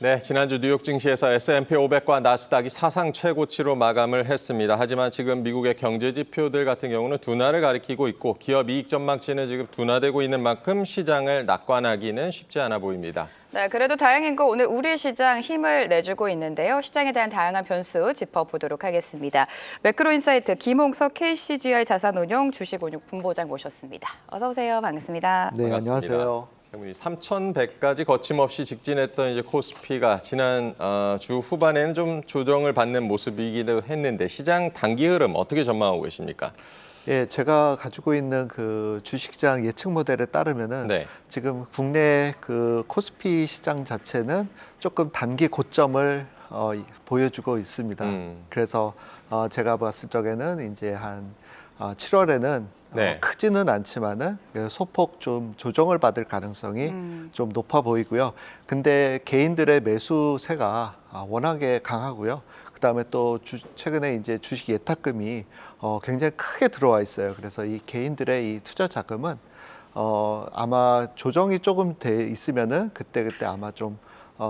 네, 지난주 뉴욕 증시에서 S&P 500과 나스닥이 사상 최고치로 마감을 했습니다. 하지만 지금 미국의 경제 지표들 같은 경우는 둔화를 가리키고 있고 기업 이익 전망치는 지금 둔화되고 있는 만큼 시장을 낙관하기는 쉽지 않아 보입니다. 네, 그래도 다행인 거 오늘 우리 시장 힘을 내주고 있는데요. 시장에 대한 다양한 변수 짚어보도록 하겠습니다. 매크로인사이트 김홍석 KCGI 자산운용 주식운용 분보장 모셨습니다. 어서 오세요. 반갑습니다. 네, 반갑습니다. 안녕하세요. 3,100까지 거침없이 직진했던 이제 코스피가 지난 주 후반에는 좀 조정을 받는 모습이기도 했는데 시장 단기 흐름 어떻게 전망하고 계십니까? 예, 제가 가지고 있는 그 주식시장 예측 모델에 따르면은 네. 지금 국내 그 코스피 시장 자체는 조금 단기 고점을 보여주고 있습니다. 그래서 제가 봤을 적에는 이제 한 7월에는 네. 크지는 않지만은 소폭 좀 조정을 받을 가능성이 좀 높아 보이고요. 근데 개인들의 매수세가 워낙에 강하고요. 그다음에 또 최근에 이제 주식 예탁금이 굉장히 크게 들어와 있어요. 그래서 이 개인들의 이 투자 자금은 아마 조정이 조금 돼 있으면은 그때 아마 좀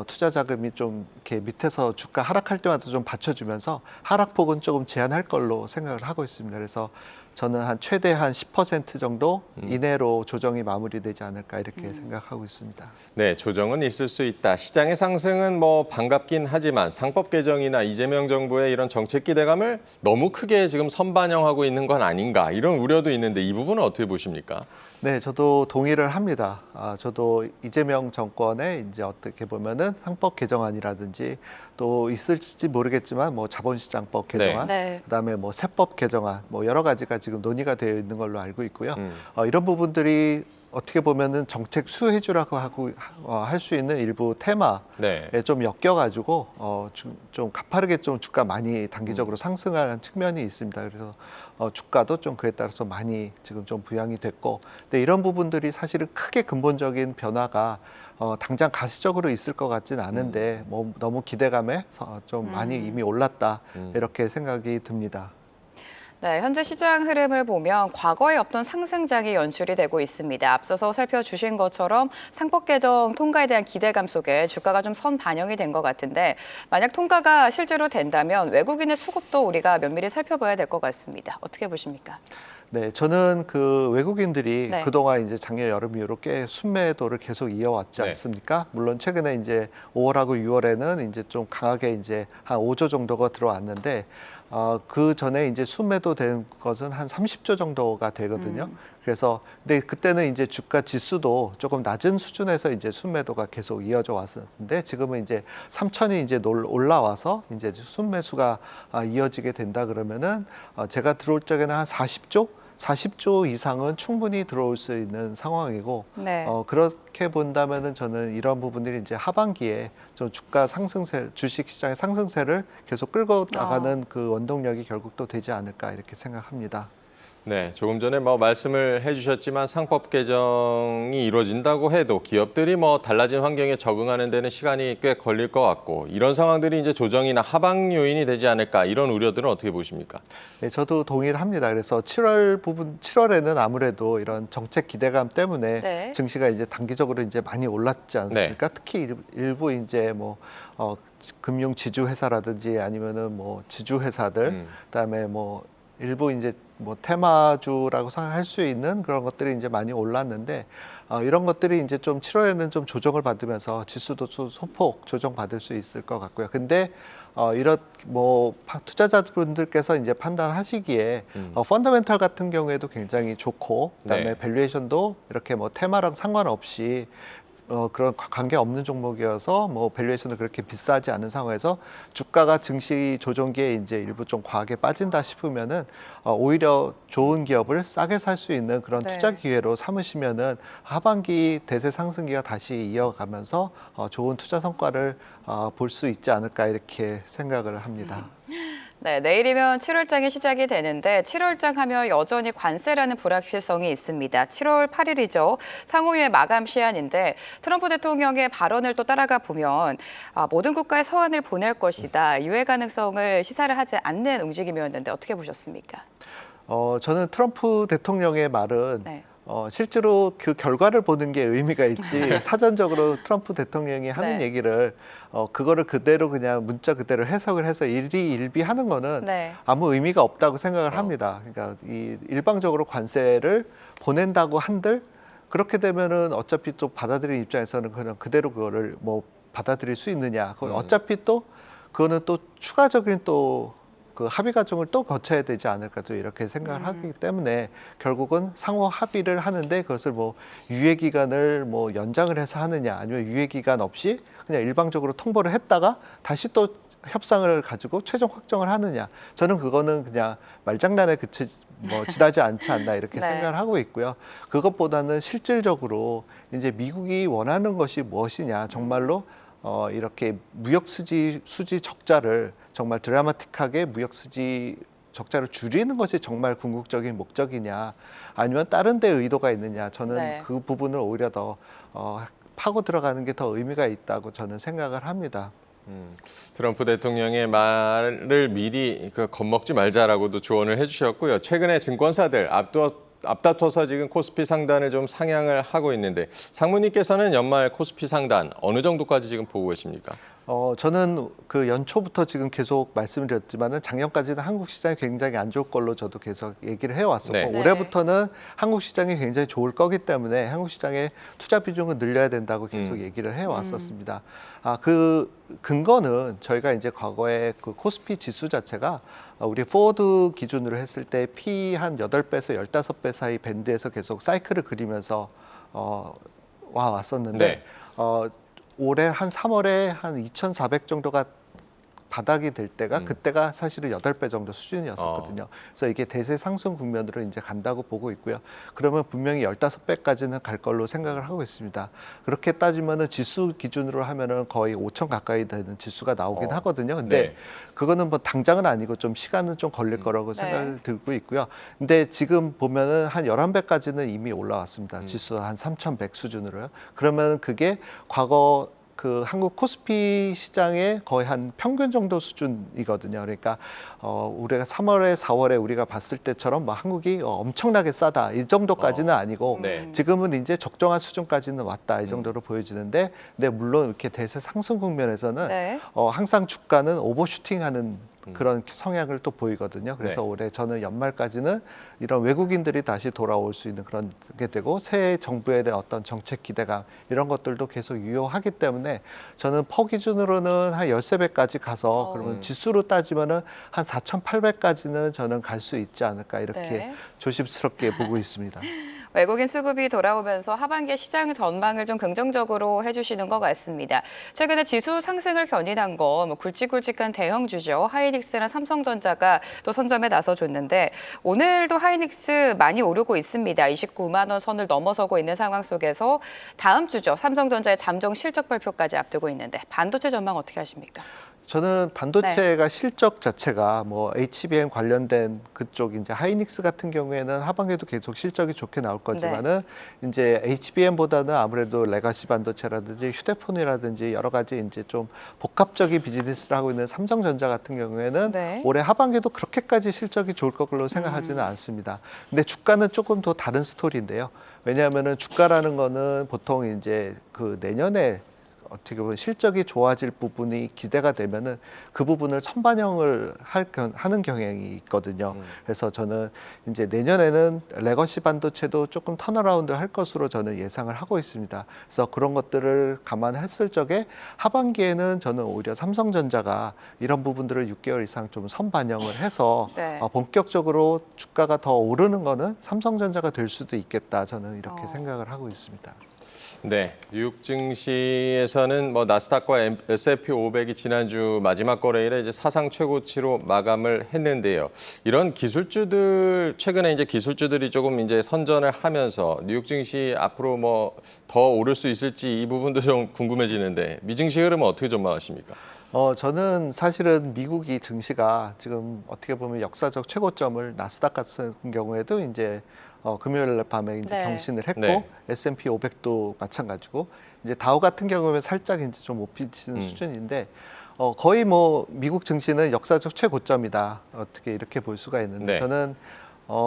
투자 자금이 좀 이렇게 밑에서 주가 하락할 때마다 좀 받쳐주면서 하락폭은 조금 제한할 걸로 생각을 하고 있습니다. 그래서 저는 한 최대 한 10% 정도 이내로 조정이 마무리되지 않을까 이렇게 생각하고 있습니다. 네, 조정은 있을 수 있다. 시장의 상승은 뭐 반갑긴 하지만 상법 개정이나 이재명 정부의 이런 정책 기대감을 너무 크게 지금 선반영하고 있는 건 아닌가 이런 우려도 있는데 이 부분은 어떻게 보십니까? 네, 저도 동의를 합니다. 저도 이재명 정권의 이제 어떻게 보면은 상법 개정안이라든지 또 있을지 모르겠지만 뭐 자본시장법 개정안, 네. 그다음에 뭐 세법 개정안, 뭐 여러 가지가 지금 논의가 되어 있는 걸로 알고 있고요. 이런 부분들이 어떻게 보면은 정책 수혜주라고 하고 할 수 있는 일부 테마에 네. 좀 엮여가지고 좀 가파르게 좀 주가 많이 단기적으로 상승하는 측면이 있습니다. 그래서 주가도 좀 그에 따라서 많이 지금 좀 부양이 됐고, 근데 이런 부분들이 사실은 크게 근본적인 변화가 당장 가시적으로 있을 것 같지는 않은데 뭐 너무 기대감에 좀 많이 이미 올랐다 이렇게 생각이 듭니다. 네, 현재 시장 흐름을 보면 과거에 없던 상승장이 연출이 되고 있습니다. 앞서서 살펴주신 것처럼 상법 개정 통과에 대한 기대감 속에 주가가 좀 선반영이 된 것 같은데 만약 통과가 실제로 된다면 외국인의 수급도 우리가 면밀히 살펴봐야 될 것 같습니다. 어떻게 보십니까? 네, 저는 그 외국인들이 네. 그동안 이제 작년 여름 이후로 꽤 순매도를 계속 이어왔지 네. 않습니까? 물론 최근에 이제 5월하고 6월에는 이제 좀 강하게 이제 한 5조 정도가 들어왔는데 그 전에 이제 순매도 된 것은 한 30조 정도가 되거든요. 그래서 근데 그때는 이제 주가 지수도 조금 낮은 수준에서 이제 순매도가 계속 이어져 왔었는데 지금은 이제 3천이 이제 올라와서 이제 순매수가 이어지게 된다 그러면은 제가 들어올 적에는 한 40조 이상은 충분히 들어올 수 있는 상황이고 네. 그렇게 본다면은 저는 이런 부분들이 이제 하반기에 좀 주가 상승세, 주식 시장의 상승세를 계속 끌고 나가는 그 원동력이 결국 또 되지 않을까 이렇게 생각합니다. 네, 조금 전에 뭐 말씀을 해주셨지만 상법 개정이 이루어진다고 해도 기업들이 뭐 달라진 환경에 적응하는 데는 시간이 꽤 걸릴 것 같고 이런 상황들이 이제 조정이나 하방 요인이 되지 않을까 이런 우려들은 어떻게 보십니까? 네, 저도 동의를 합니다. 그래서 7월에는 아무래도 이런 정책 기대감 때문에 네. 증시가 이제 단기적으로 이제 많이 올랐지 않습니까? 특히 일부 이제 뭐 금융 지주 회사라든지 아니면은 뭐 지주 회사들, 그다음에 뭐 일부 이제 뭐 테마주라고 생각할 수 있는 그런 것들이 이제 많이 올랐는데 이런 것들이 이제 좀 7월에는 좀 조정을 받으면서 지수도 좀 소폭 조정받을 수 있을 것 같고요. 근데 이런 뭐 투자자분들께서 이제 판단하시기에 펀더멘털 같은 경우에도 굉장히 좋고 그다음에 네. 밸류에이션도 이렇게 뭐 테마랑 상관없이 그런 관계 없는 종목이어서 뭐 밸류에이션도 그렇게 비싸지 않은 상황에서 주가가 증시 조정기에 이제 일부 좀 과하게 빠진다 싶으면은 오히려 좋은 기업을 싸게 살 수 있는 그런 네. 투자 기회로 삼으시면은 하반기 대세 상승기가 다시 이어가면서 좋은 투자 성과를 볼 수 있지 않을까 이렇게 생각을 합니다. 네, 내일이면 7월장이 시작이 되는데 7월장 하면 여전히 관세라는 불확실성이 있습니다. 7월 8일이죠. 상호유예 마감 시한인데 트럼프 대통령의 발언을 또 따라가 보면 모든 국가에 서한을 보낼 것이다. 유예 가능성을 시사를 하지 않는 움직임이었는데 어떻게 보셨습니까? 저는 트럼프 대통령의 말은 네. 실제로 그 결과를 보는 게 의미가 있지 사전적으로 트럼프 대통령이 하는 네. 얘기를 그거를 그대로 그냥 문자 그대로 해석을 해서 일희일비하는 거는 네. 아무 의미가 없다고 생각을 합니다. 그러니까 이 일방적으로 관세를 보낸다고 한들 그렇게 되면은 어차피 또 받아들이는 입장에서는 그냥 그대로 그거를 뭐 받아들일 수 있느냐. 그건 어차피 또 그거는 또 추가적인 또 그 합의 과정을 또 거쳐야 되지 않을까 또 이렇게 생각을 하기 때문에 결국은 상호 합의를 하는데 그것을 뭐 유예 기간을 뭐 연장을 해서 하느냐 아니면 유예 기간 없이 그냥 일방적으로 통보를 했다가 다시 또 협상을 가지고 최종 확정을 하느냐 저는 그거는 그냥 말장난에 지나지 않지 않나 이렇게 네. 생각을 하고 있고요. 그것보다는 실질적으로 이제 미국이 원하는 것이 무엇이냐 정말로 이렇게 무역 수지 적자를 정말 드라마틱하게 무역 수지 적자를 줄이는 것이 정말 궁극적인 목적이냐 아니면 다른 데 의도가 있느냐 저는 네. 그 부분을 오히려 더 파고 들어가는 게 더 의미가 있다고 저는 생각을 합니다. 트럼프 대통령의 말을 미리 겁먹지 말자라고도 조언을 해주셨고요. 최근에 증권사들 앞다퉈서 지금 코스피 상단을 좀 상향을 하고 있는데 상무님께서는 연말 코스피 상단 어느 정도까지 지금 보고 계십니까? 저는 그 연초부터 지금 계속 말씀드렸지만은 작년까지는 한국 시장이 굉장히 안 좋을 걸로 저도 계속 얘기를 해왔었고 네. 올해부터는 한국 시장이 굉장히 좋을 거기 때문에 한국 시장의 투자 비중을 늘려야 된다고 계속 얘기를 해왔었습니다. 그 근거는 저희가 이제 과거에 그 코스피 지수 자체가 우리 포워드 기준으로 했을 때 P 한 8배에서 15배 사이 밴드에서 계속 사이클을 그리면서 와 왔었는데 네. 올해 한 3월에 한 2,400 정도가 바닥이 될 때가 그때가 사실은 8배 정도 수준이었었거든요. 그래서 이게 대세 상승 국면으로 이제 간다고 보고 있고요. 그러면 분명히 15배까지는 갈 걸로 생각을 하고 있습니다. 그렇게 따지면은 지수 기준으로 하면은 거의 5천 가까이 되는 지수가 나오긴 하거든요. 근데 네. 그거는 뭐 당장은 아니고 좀 시간은 좀 걸릴 거라고 생각이 들고 있고요. 근데 지금 보면은 한 11배까지는 이미 올라왔습니다. 지수 한 3,100 수준으로요. 그러면 그게 과거 그 한국 코스피 시장의 거의 한 평균 정도 수준이거든요. 그러니까 우리가 3월에 4월에 우리가 봤을 때처럼 뭐 한국이 엄청나게 싸다 이 정도까지는 아니고 네. 지금은 이제 적정한 수준까지는 왔다 이 정도로 보여지는데 근데 물론 이렇게 대세 상승 국면에서는 네. 항상 주가는 오버슈팅하는 그런 성향을 또 보이거든요. 그래서 네. 올해 저는 연말까지는 이런 외국인들이 다시 돌아올 수 있는 그런 게 되고 새 정부에 대한 어떤 정책 기대감 이런 것들도 계속 유효하기 때문에 저는 퍼 기준으로는 한 13배까지 가서 그러면 지수로 따지면은 한 4,800까지는 저는 갈 수 있지 않을까 이렇게 네. 조심스럽게 보고 있습니다. 외국인 수급이 돌아오면서 하반기 시장 전망을 좀 긍정적으로 해주시는 것 같습니다. 최근에 지수 상승을 견인한 거 뭐 굵직굵직한 대형주죠. 하이닉스나 삼성전자가 또 선점에 나서줬는데 오늘도 하이닉스 많이 오르고 있습니다. 29만 원 선을 넘어서고 있는 상황 속에서 다음 주죠. 삼성전자의 잠정 실적 발표까지 앞두고 있는데 반도체 전망 어떻게 하십니까? 저는 반도체가 실적 자체가 뭐 HBM 관련된 그쪽 이제 하이닉스 같은 경우에는 하반기에도 계속 실적이 좋게 나올 거지만은 이제 HBM보다는 아무래도 레가시 반도체라든지 휴대폰이라든지 여러 가지 이제 좀 복합적인 비즈니스를 하고 있는 삼성전자 같은 경우에는 올해 하반기에도 그렇게까지 실적이 좋을 걸로 생각하지는 않습니다. 근데 주가는 조금 더 다른 스토리인데요. 왜냐하면은 주가라는 거는 보통 이제 그 내년에 어떻게 보면 실적이 좋아질 부분이 기대가 되면은 그 부분을 선반영을 하는 경향이 있거든요. 그래서 저는 이제 내년에는 레거시 반도체도 조금 턴어라운드 할 것으로 저는 예상을 하고 있습니다. 그래서 그런 것들을 감안했을 적에 하반기에는 저는 오히려 삼성전자가 이런 부분들을 6개월 이상 좀 선반영을 해서 본격적으로 주가가 더 오르는 거는 삼성전자가 될 수도 있겠다. 저는 이렇게 생각을 하고 있습니다. 네, 뉴욕 증시에서는 뭐 나스닥과 S&P 500이 지난주 마지막 거래일에 이제 사상 최고치로 마감을 했는데요. 이런 기술주들 최근에 이제 기술주들이 조금 이제 선전을 하면서 뉴욕 증시 앞으로 뭐 더 오를 수 있을지 이 부분도 좀 궁금해지는데 미증시 흐름은 어떻게 전망하십니까? 저는 사실은 미국이 증시가 지금 어떻게 보면 역사적 최고점을 나스닥 같은 경우에도 이제 금요일 밤에 이제 경신을 했고 S&P 500도 마찬가지고 이제 다우 같은 경우는 살짝 이제 좀 못 미치는 수준인데 거의 뭐 미국 증시는 역사적 최고점이다 어떻게 이렇게 볼 수가 있는데 저는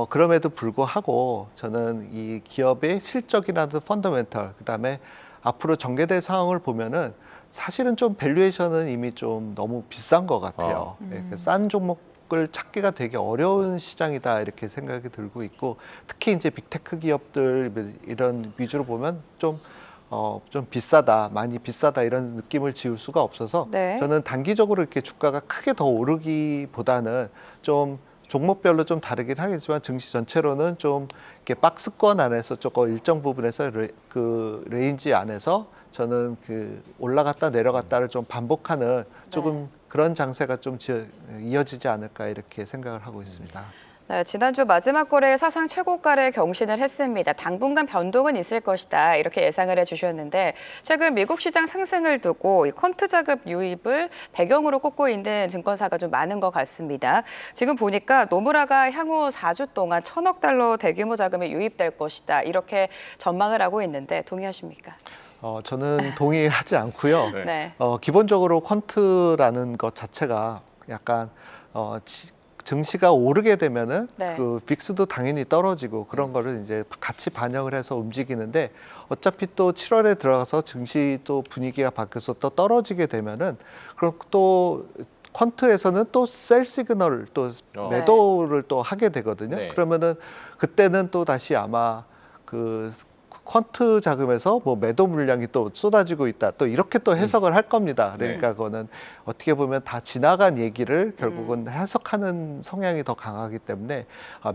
그럼에도 불구하고 저는 이 기업의 실적이라든 펀더멘털, 그다음에 앞으로 전개될 상황을 보면은 사실은 좀 밸류에이션은 이미 좀 너무 비싼 것 같아요. 싼 종목을 찾기가 되게 어려운 시장이다 이렇게 생각이 들고 있고, 특히 이제 빅테크 기업들 이런 위주로 보면 좀 비싸다, 많이 비싸다 이런 느낌을 지울 수가 없어서 네. 저는 단기적으로 이렇게 주가가 크게 더 오르기보다는 좀 종목별로 좀 다르긴 하겠지만 증시 전체로는 좀 이렇게 박스권 안에서 조금 일정 부분에서 그 레인지 안에서 저는 그 올라갔다 내려갔다를 좀 반복하는 조금 그런 장세가 좀 이어지지 않을까 이렇게 생각을 하고 있습니다. 네, 지난주 마지막 거래일 사상 최고가를 경신을 했습니다. 당분간 변동은 있을 것이다 이렇게 예상을 해주셨는데 최근 미국 시장 상승을 두고 이 퀀트 자금 유입을 배경으로 꼽고 있는 증권사가 좀 많은 것 같습니다. 지금 보니까 노무라가 향후 4주 동안 1,000억 달러 대규모 자금이 유입될 것이다 이렇게 전망을 하고 있는데 동의하십니까? 저는 동의하지 않고요. 네. 기본적으로 퀀트라는 것 자체가 약간 증시가 오르게 되면은 네. 그 빅스도 당연히 떨어지고 그런 거를 이제 같이 반영을 해서 움직이는데, 어차피 또 7월에 들어가서 증시 또 분위기가 바뀌어서 또 떨어지게 되면은 그럼 또 퀀트에서는 또 셀 시그널 또 매도를 또 하게 되거든요. 네. 그러면은 그때는 또 다시 아마 그 퀀트 자금에서 뭐 매도 물량이 또 쏟아지고 있다, 또 이렇게 또 해석을 할 겁니다. 그러니까 그거는 어떻게 보면 다 지나간 얘기를 결국은 해석하는 성향이 더 강하기 때문에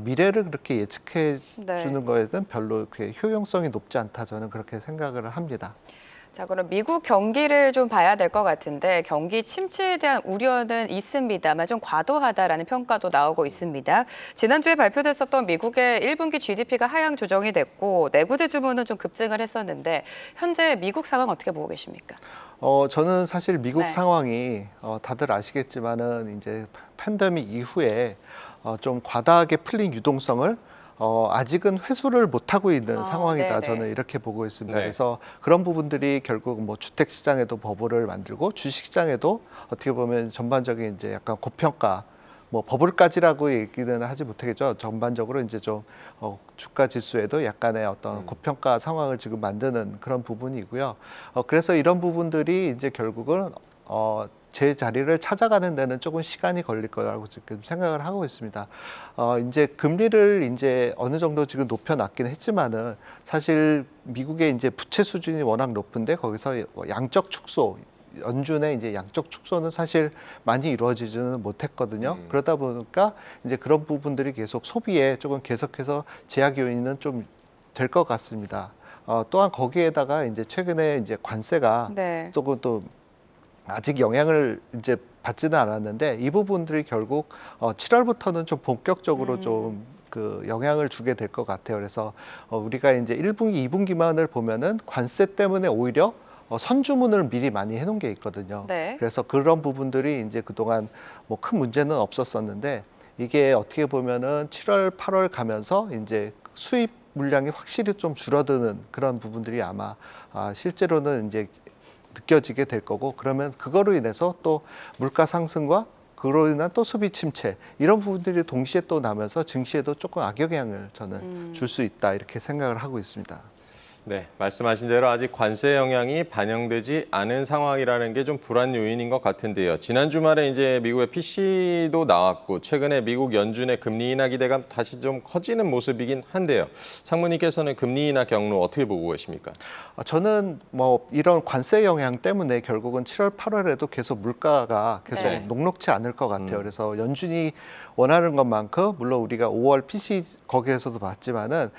미래를 그렇게 예측해 주는 거에는 별로 그렇게 효용성이 높지 않다, 저는 그렇게 생각을 합니다. 자, 그럼 미국 경기를 좀 봐야 될 것 같은데 경기 침체에 대한 우려는 있습니다만 좀 과도하다라는 평가도 나오고 있습니다. 지난주에 발표됐었던 미국의 1분기 GDP가 하향 조정이 됐고 내구재 주문은 좀 급증을 했었는데 현재 미국 상황 어떻게 보고 계십니까? 저는 사실 미국 네. 상황이 다들 아시겠지만은 이제 팬데믹 이후에 좀 과다하게 풀린 유동성을 아직은 회수를 못하고 있는 상황이다. 네네. 저는 이렇게 보고 있습니다. 네. 그래서 그런 부분들이 결국 뭐 주택 시장에도 버블을 만들고 주식 시장에도 어떻게 보면 전반적인 이제 약간 고평가, 뭐 버블까지라고 얘기는 하지 못하겠죠. 전반적으로 이제 좀 주가 지수에도 약간의 어떤 고평가 상황을 지금 만드는 그런 부분이고요. 그래서 이런 부분들이 이제 결국은 제 자리를 찾아가는 데는 조금 시간이 걸릴 거라고 지금 생각을 하고 있습니다. 이제 금리를 이제 어느 정도 지금 높여놨긴 했지만은 사실 미국의 이제 부채 수준이 워낙 높은데 거기서 양적 축소, 연준의 이제 양적 축소는 사실 많이 이루어지지는 못했거든요. 그러다 보니까 이제 그런 부분들이 계속 소비에 조금 계속해서 제약 요인은 좀 될 것 같습니다. 또한 거기에다가 이제 최근에 이제 관세가 네. 조금 또 아직 영향을 이제 받지는 않았는데 이 부분들이 결국 7월부터는 좀 본격적으로 좀 그 영향을 주게 될 것 같아요. 그래서 우리가 이제 1분기, 2분기만을 보면은 관세 때문에 오히려 선주문을 미리 많이 해놓은 게 있거든요. 네. 그래서 그런 부분들이 이제 그동안 뭐 큰 문제는 없었었는데 이게 어떻게 보면은 7월, 8월 가면서 이제 수입 물량이 확실히 좀 줄어드는 그런 부분들이 아마 실제로는 이제 느껴지게 될 거고, 그러면 그거로 인해서 또 물가 상승과 그로 인한 또 소비 침체 이런 부분들이 동시에 또 나면서 증시에도 조금 악영향을 저는 줄 수 있다 이렇게 생각을 하고 있습니다. 네, 말씀하신 대로 아직 관세 영향이 반영되지 않은 상황이라는 게 좀 불안 요인인 것 같은데요. 지난 주말에 이제 미국의 PC도 나왔고 최근에 미국 연준의 금리 인하 기대감 다시 좀 커지는 모습이긴 한데요. 상무님께서는 금리 인하 경로 어떻게 보고 계십니까? 저는 뭐 이런 관세 영향 때문에 결국은 7월, 8월에도 계속 물가가 계속 네. 녹록지 않을 것 같아요. 그래서 연준이 원하는 것만큼 물론 우리가 5월 PC 거기에서도 봤지만은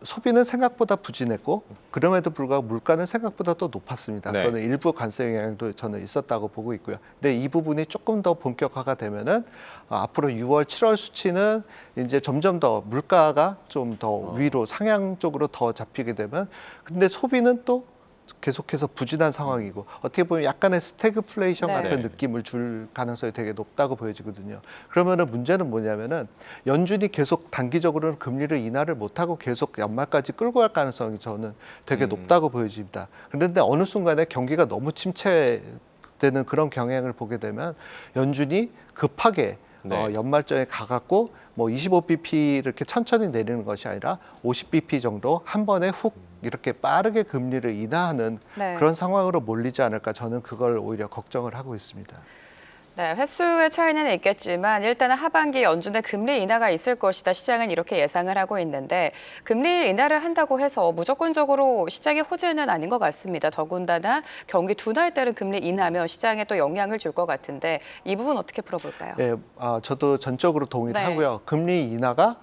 소비는 생각보다 부진했고 그럼에도 불구하고 물가는 생각보다 또 높았습니다. 네. 그거는 일부 관세 영향도 저는 있었다고 보고 있고요. 근데 이 부분이 조금 더 본격화가 되면은 앞으로 6월, 7월 수치는 이제 점점 더 물가가 좀 더 위로 상향 쪽으로 더 잡히게 되면, 근데 소비는 또 계속해서 부진한 상황이고 어떻게 보면 약간의 스태그플레이션 네. 같은 느낌을 줄 가능성이 되게 높다고 보여지거든요. 그러면은 문제는 뭐냐면은 연준이 계속 단기적으로는 금리를 인하를 못하고 계속 연말까지 끌고 갈 가능성이 저는 되게 높다고 보여집니다. 그런데 어느 순간에 경기가 너무 침체되는 그런 경향을 보게 되면 연준이 급하게 네. 연말정에 가갖고 뭐 25bp 이렇게 천천히 내리는 것이 아니라 50bp 정도 한 번에 훅 이렇게 빠르게 금리를 인하하는 네. 그런 상황으로 몰리지 않을까 저는 그걸 오히려 걱정을 하고 있습니다. 네, 횟수의 차이는 있겠지만 일단은 하반기 연준의 금리 인하가 있을 것이다. 시장은 이렇게 예상을 하고 있는데 금리 인하를 한다고 해서 무조건적으로 시장의 호재는 아닌 것 같습니다. 더군다나 경기 둔화에 따른 금리 인하면 시장에 또 영향을 줄 것 같은데 이 부분 어떻게 풀어볼까요? 네, 저도 전적으로 동의를 네. 하고요. 금리 인하가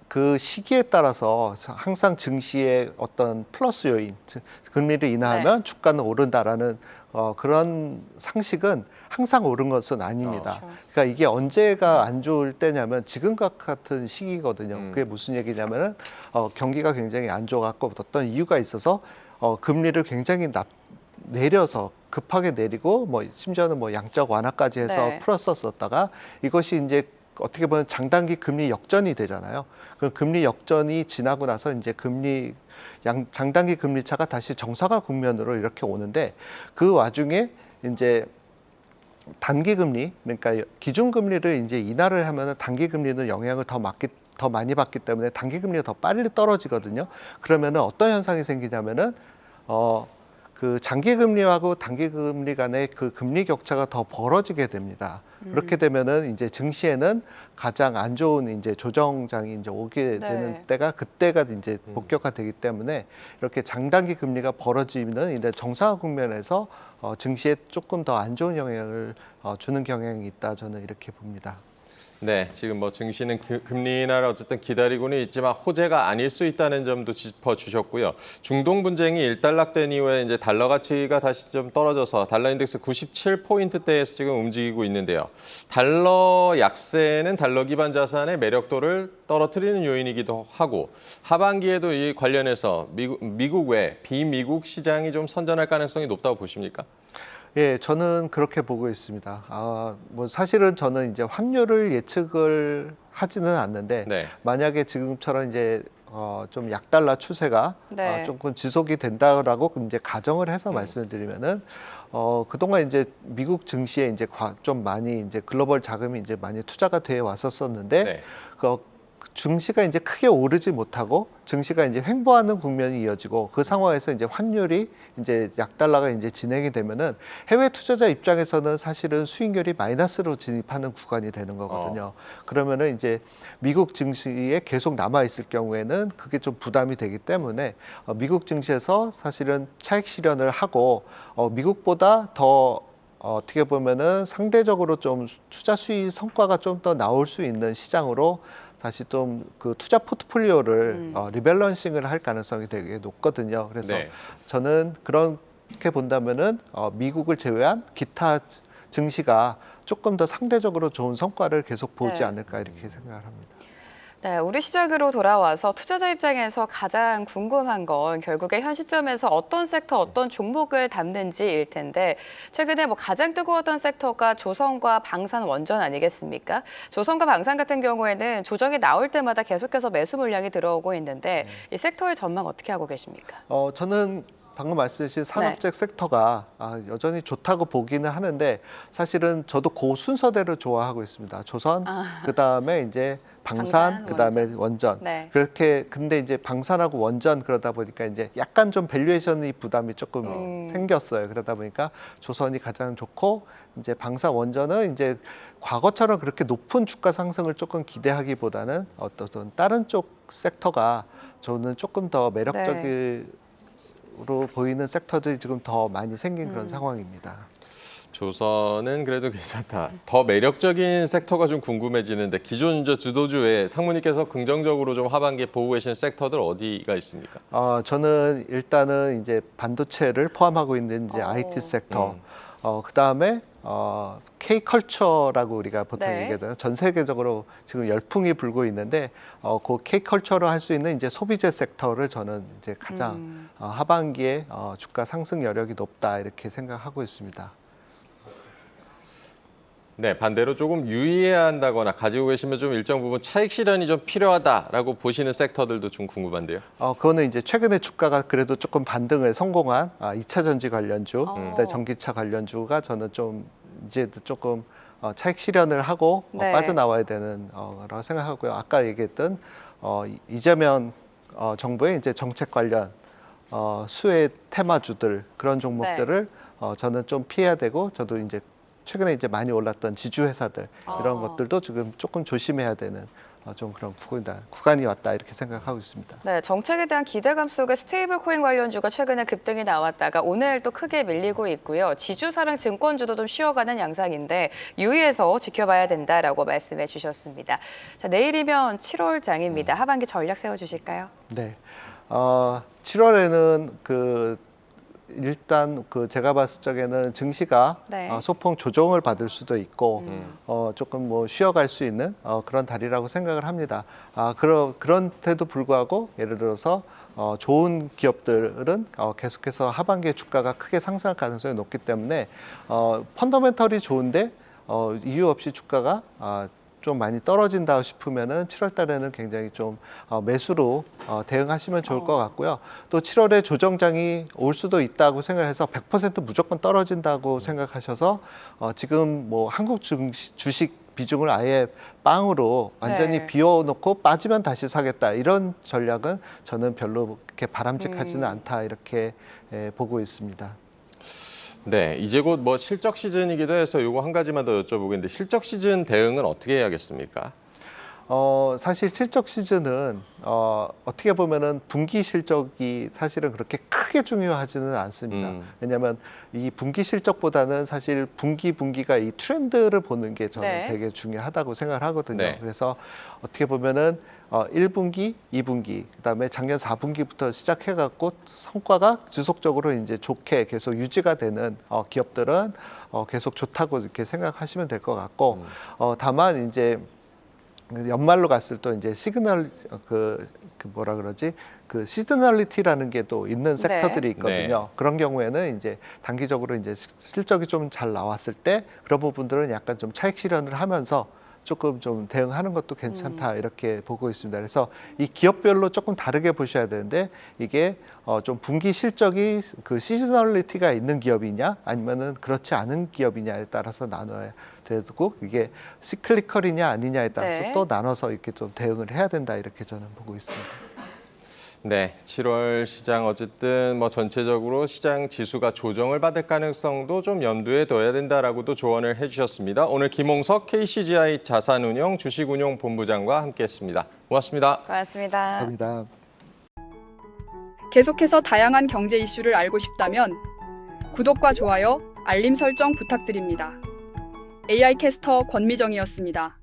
그 시기에 따라서 항상 증시의 어떤 플러스 요인, 즉 금리를 인하하면 주가는 오른다라는 그런 상식은 항상 옳은 것은 아닙니다. 그렇죠. 그러니까 이게 언제가 안 좋을 때냐면 지금과 같은 시기거든요. 그게 무슨 얘기냐면은 경기가 굉장히 안 좋아갖고 어떤 이유가 있어서 금리를 굉장히 내려서 급하게 내리고 뭐 심지어는 뭐 양적 완화까지 해서 네. 풀었었다가 이것이 이제 어떻게 보면 장단기 금리 역전이 되잖아요. 그럼 금리 역전이 지나고 나서 이제 장단기 금리 차가 다시 정상화 국면으로 이렇게 오는데 그 와중에 이제 단기 금리, 그러니까 기준 금리를 이제 인하를 하면은 단기 금리는 영향을 더 많이 받기 때문에 단기 금리가 더 빨리 떨어지거든요. 그러면은 어떤 현상이 생기냐면은 그 장기 금리하고 단기 금리 간의 그 금리 격차가 더 벌어지게 됩니다. 그렇게 되면은 이제 증시에는 가장 안 좋은 이제 조정장이 이제 오게 되는 때가 그때가 이제 본격화되기 때문에 이렇게 장단기 금리가 벌어지면 이제 정상화 국면에서 증시에 조금 더 안 좋은 영향을 주는 경향이 있다 저는 이렇게 봅니다. 네, 지금 뭐 증시는 금리 인하를 어쨌든 기다리고는 있지만 호재가 아닐 수 있다는 점도 짚어주셨고요. 중동 분쟁이 일단락된 이후에 이제 달러 가치가 다시 좀 떨어져서 달러 인덱스 97포인트대에서 지금 움직이고 있는데요. 달러 약세는 달러 기반 자산의 매력도를 떨어뜨리는 요인이기도 하고 하반기에도 이 관련해서 미국 외 비미국 시장이 좀 선전할 가능성이 높다고 보십니까? 예, 저는 그렇게 보고 있습니다. 뭐 사실은 저는 이제 환율을 예측을 하지는 않는데 네. 만약에 지금처럼 이제 좀 약달러 추세가 네. 조금 지속이 된다라고 이제 가정을 해서 말씀을 드리면은 그동안 이제 미국 증시에 이제 좀 많이 이제 글로벌 자금이 이제 많이 투자가 돼 왔었었는데 네. 증시가 이제 크게 오르지 못하고 증시가 이제 횡보하는 국면이 이어지고 그 상황에서 이제 환율이 이제 약달러가 이제 진행이 되면은 해외 투자자 입장에서는 사실은 수익률이 마이너스로 진입하는 구간이 되는 거거든요. 그러면은 이제 미국 증시에 계속 남아 있을 경우에는 그게 좀 부담이 되기 때문에 미국 증시에서 사실은 차익 실현을 하고 미국보다 더 어떻게 보면은 상대적으로 좀 투자 수익 성과가 좀 더 나올 수 있는 시장으로 다시 좀 그 투자 포트폴리오를 리밸런싱을 할 가능성이 되게 높거든요. 그래서 네. 저는 그렇게 본다면은 미국을 제외한 기타 증시가 조금 더 상대적으로 좋은 성과를 계속 보지 네. 않을까 이렇게 생각을 합니다. 네, 우리 시장으로 돌아와서 투자자 입장에서 가장 궁금한 건 결국에 현 시점에서 어떤 섹터, 어떤 종목을 담는지일 텐데 최근에 뭐 가장 뜨거웠던 섹터가 조선과 방산 원전 아니겠습니까? 조선과 방산 같은 경우에는 조정이 나올 때마다 계속해서 매수 물량이 들어오고 있는데 이 섹터의 전망 어떻게 하고 계십니까? 저는 방금 말씀하신 산업재 섹터가 여전히 좋다고 보기는 하는데 사실은 저도 그 순서대로 좋아하고 있습니다. 조선, 그다음에 이제 방산, 그다음에 원전. 네. 그렇게 근데 이제 방산하고 원전 그러다 보니까 이제 약간 좀 밸류에이션이 부담이 조금 생겼어요. 그러다 보니까 조선이 가장 좋고 이제 방산 원전은 이제 과거처럼 그렇게 높은 주가 상승을 조금 기대하기보다는 어떤 다른 쪽 섹터가 저는 조금 더 매력적인 로 보이는 섹터들이 지금 더 많이 생긴 그런 상황입니다. 조선은 그래도 괜찮다. 더 매력적인 섹터가 좀 궁금해지는데 기존 주도주 외에 상무님께서 긍정적으로 좀 하반기에 보고 계신 섹터들 어디가 있습니까? 저는 일단은 이제 반도체를 포함하고 있는 이제 IT 섹터, 그다음에 K컬처라고 우리가 보통 얘기하잖아요. 전 세계적으로 지금 열풍이 불고 있는데 그 K컬처로 할 수 있는 이제 소비재 섹터를 저는 이제 가장 하반기에 주가 상승 여력이 높다 이렇게 생각하고 있습니다. 네, 반대로 조금 유의해야 한다거나 가지고 계시면 좀 일정 부분 차익 실현이 좀 필요하다라고 보시는 섹터들도 좀 궁금한데요. 그거는 이제 최근에 주가가 그래도 조금 반등을 성공한 2차 전지 관련주, 전기차 관련주가 저는 좀 이제 조금 차익 실현을 하고 네. 빠져나와야 되는 거라고 생각하고요. 아까 얘기했던 이재명 정부의 이제 정책 관련 수혜 테마주들 그런 종목들을 저는 좀 피해야 되고 저도 이제 최근에 이제 많이 올랐던 지주 회사들 이런 것들도 지금 조금 조심해야 되는 좀 그런 구간이 왔다 이렇게 생각하고 있습니다. 네, 정책에 대한 기대감 속에 스테이블 코인 관련주가 최근에 급등이 나왔다가 오늘 또 크게 밀리고 있고요. 지주사랑 증권주도 좀 쉬어가는 양상인데 유의해서 지켜봐야 된다라고 말씀해 주셨습니다. 자, 내일이면 7월장입니다. 하반기 전략 세워주실까요? 네. 7월에는 일단 제가 봤을 적에는 증시가 네. 소폭 조정을 받을 수도 있고 조금 뭐 쉬어갈 수 있는 그런 달이라고 생각을 합니다. 그런데도 불구하고 예를 들어서 좋은 기업들은 계속해서 하반기에 주가가 크게 상승할 가능성이 높기 때문에 펀더멘털이 좋은데 이유 없이 주가가 좀 많이 떨어진다 싶으면은 7월 달에는 굉장히 좀 매수로 대응하시면 좋을 것 같고요. 또 7월에 조정장이 올 수도 있다고 생각해서 100% 무조건 떨어진다고 생각하셔서 지금 뭐 한국 주식 비중을 아예 빵으로 완전히 네. 비워놓고 빠지면 다시 사겠다 이런 전략은 저는 별로 그렇게 바람직하지는 않다 이렇게 보고 있습니다. 네, 이제 곧 뭐 실적 시즌이기도 해서 요거 한 가지만 더 여쭤보겠는데 실적 시즌 대응은 어떻게 해야겠습니까? 사실 실적 시즌은 어떻게 보면은 분기 실적이 사실은 그렇게 크게 중요하지는 않습니다. 왜냐하면 이 분기 실적보다는 사실 분기가 이 트렌드를 보는 게 저는 네. 되게 중요하다고 생각을 하거든요. 네. 그래서 어떻게 보면은 1분기, 2분기, 그다음에 작년 4분기부터 시작해갖고 성과가 지속적으로 이제 좋게 계속 유지가 되는 기업들은 계속 좋다고 이렇게 생각하시면 될 것 같고, 다만 이제 연말로 갔을 때 이제 시그널 뭐라 그러지 그 시즈널리티라는 게 또 있는 섹터들이 있거든요. 네. 그런 경우에는 이제 단기적으로 이제 실적이 좀 잘 나왔을 때 그런 부분들은 약간 좀 차익 실현을 하면서 조금 좀 대응하는 것도 괜찮다 이렇게 보고 있습니다. 그래서 이 기업별로 조금 다르게 보셔야 되는데 이게 좀 분기 실적이 그 시즈널리티가 있는 기업이냐 아니면은 그렇지 않은 기업이냐에 따라서 나눠야 되고 이게 시클리컬이냐 아니냐에 따라서 네. 또 나눠서 이렇게 좀 대응을 해야 된다 이렇게 저는 보고 있습니다. 네, 7월 시장 어쨌든 뭐 전체적으로 시장 지수가 조정을 받을 가능성도 좀 염두에 둬야 된다라고도 조언을 해주셨습니다. 오늘 김홍석 KCGI 자산운용 주식운용본부장과 함께했습니다. 고맙습니다. 고맙습니다. 감사합니다. 계속해서 다양한 경제 이슈를 알고 싶다면 구독과 좋아요, 알림 설정 부탁드립니다. AI 캐스터 권미정이었습니다.